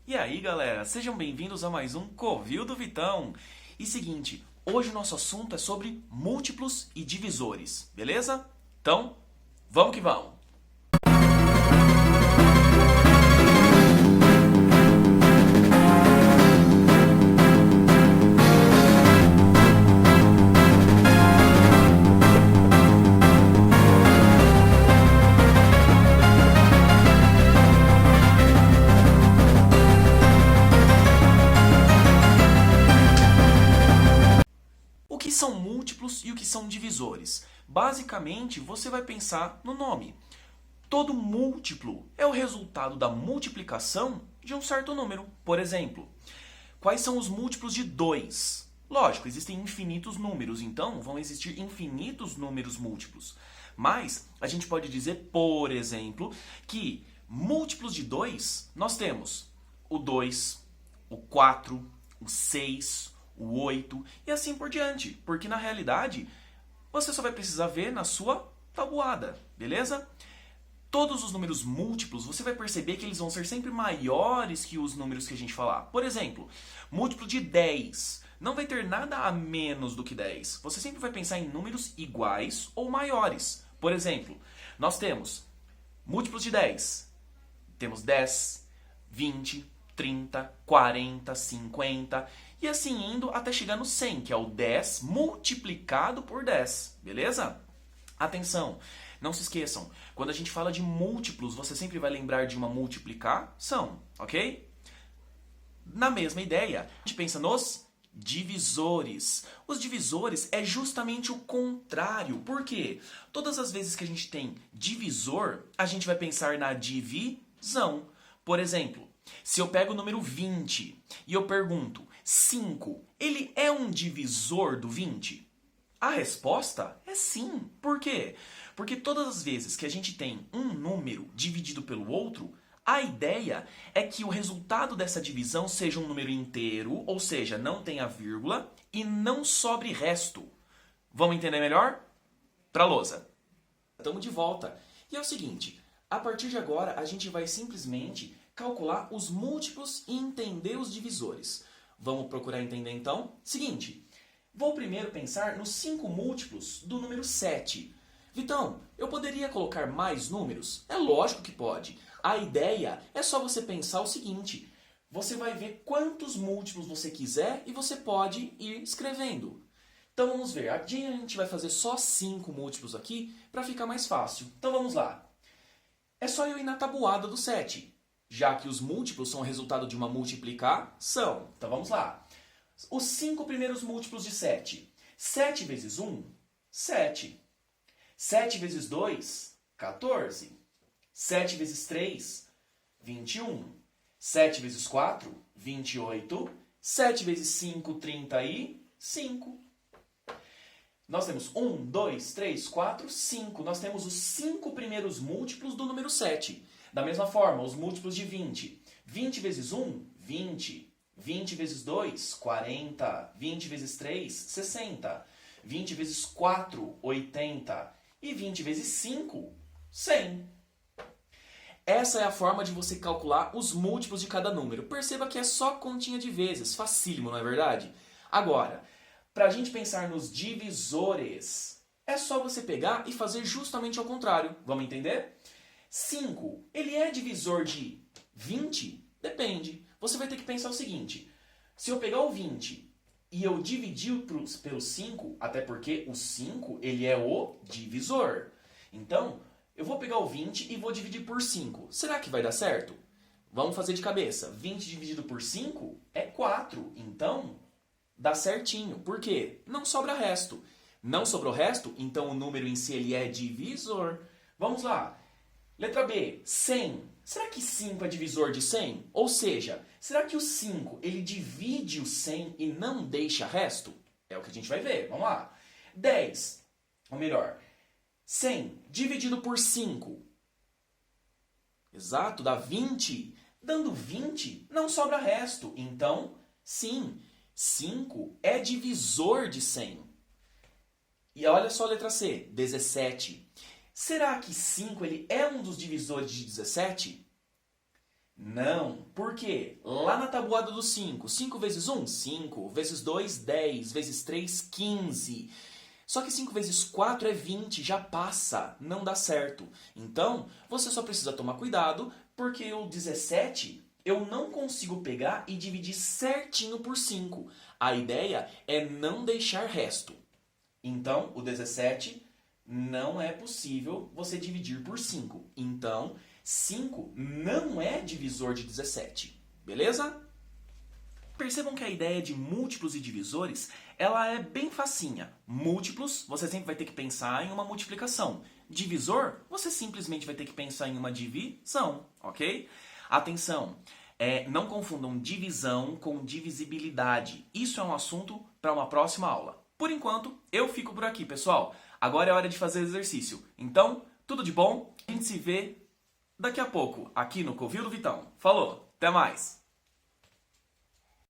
E aí, galera, sejam bem-vindos a mais um Covil do Vitão. E seguinte, hoje o nosso assunto é sobre múltiplos e divisores, beleza? Então, vamos que vamos! O que são múltiplos e o que são divisores? Basicamente, você vai pensar no nome. Todo múltiplo é o resultado da multiplicação de um certo número. Por exemplo, quais são os múltiplos de 2? Lógico, existem infinitos números, então vão existir infinitos números múltiplos. Mas a gente pode dizer, por exemplo, que múltiplos de 2 nós temos o 2, o 4, o 6, o 8 e assim por diante. Porque na realidade você só vai precisar ver na sua tabuada, beleza? Todos os números múltiplos, você vai perceber que eles vão ser sempre maiores que os números que a gente falar. Por exemplo, múltiplo de 10 não vai ter nada a menos do que 10. Você sempre vai pensar em números iguais ou maiores. Por exemplo, nós temos múltiplos de 10. Temos 10, 20, 30, 40, 50 e assim indo até chegar no 100, que é o 10 multiplicado por 10, beleza? Atenção! Não se esqueçam, quando a gente fala de múltiplos, você sempre vai lembrar de uma multiplicação, ok? Na mesma ideia, a gente pensa nos divisores. Os divisores é justamente o contrário. Por quê? Todas as vezes que a gente tem divisor, a gente vai pensar na divisão. Por exemplo, se eu pego o número 20 e eu pergunto, 5, ele é um divisor do 20? A resposta é sim. Por quê? Porque todas as vezes que a gente tem um número dividido pelo outro, a ideia é que o resultado dessa divisão seja um número inteiro, ou seja, não tenha vírgula e não sobre resto. Vamos entender melhor? Pra lousa. Estamos de volta. E é o seguinte, a partir de agora a gente vai simplesmente calcular os múltiplos e entender os divisores. Vamos procurar entender então? Seguinte, vou primeiro pensar nos 5 múltiplos do número 7. Vitão, eu poderia colocar mais números? É lógico que pode. A ideia é só você pensar o seguinte, você vai ver quantos múltiplos você quiser e você pode ir escrevendo. Então vamos ver, aqui a gente vai fazer só 5 múltiplos aqui para ficar mais fácil. Então vamos lá. É só eu ir na tabuada do 7, já que os múltiplos são o resultado de uma multiplicação. Então vamos lá. Os 5 primeiros múltiplos de 7. 7 vezes 1, 7. 7 vezes 2, 14. 7 vezes 3, 21. 7 vezes 4, 28. 7 vezes 5, 35. Nós temos 1, 2, 3, 4, 5. Nós temos os 5 primeiros múltiplos do número 7. Da mesma forma, os múltiplos de 20. 20 vezes 1, 20. 20 vezes 2, 40. 20 vezes 3, 60. 20 vezes 4, 80. E 20 vezes 5, 100. Essa é a forma de você calcular os múltiplos de cada número. Perceba que é só continha de vezes, facílimo, não é verdade? Agora, para a gente pensar nos divisores, é só você pegar e fazer justamente ao contrário. Vamos entender? 5, ele é divisor de 20? Depende. Você vai ter que pensar o seguinte, se eu pegar o 20 e eu dividir pelo 5, até porque o 5 ele é o divisor. Então, eu vou pegar o 20 e vou dividir por 5. Será que vai dar certo? Vamos fazer de cabeça. 20 dividido por 5 é 4. Então, dá certinho. Por quê? Não sobra resto. Não sobrou resto, então o número em si ele é divisor. Vamos lá. Letra B, 100. Será que 5 é divisor de 100? Ou seja, será que o 5 ele divide o 100 e não deixa resto? É o que a gente vai ver. Vamos lá. 10, ou melhor, 100 dividido por 5. Exato, dá 20. Dando 20, não sobra resto. Então, sim, 5 é divisor de 100. E olha só a letra C, 17. Será que 5 ele é um dos divisores de 17? Não, por quê? Lá na tabuada do 5, 5 vezes 1, 5, vezes 2, 10, vezes 3, 15. Só que 5 vezes 4 é 20, já passa, não dá certo. Então, você só precisa tomar cuidado, porque o 17 eu não consigo pegar e dividir certinho por 5. A ideia é não deixar resto. Então, o 17 não é possível você dividir por 5. Então, 5 não é divisor de 17. Beleza? Percebam que a ideia de múltiplos e divisores, ela é bem facinha. Múltiplos, você sempre vai ter que pensar em uma multiplicação. Divisor, você simplesmente vai ter que pensar em uma divisão, ok? Atenção, não confundam divisão com divisibilidade. Isso é um assunto para uma próxima aula. Por enquanto, eu fico por aqui, pessoal. Agora é hora de fazer exercício. Então, tudo de bom. A gente se vê daqui a pouco, aqui no Covil do Vitão. Falou, até mais!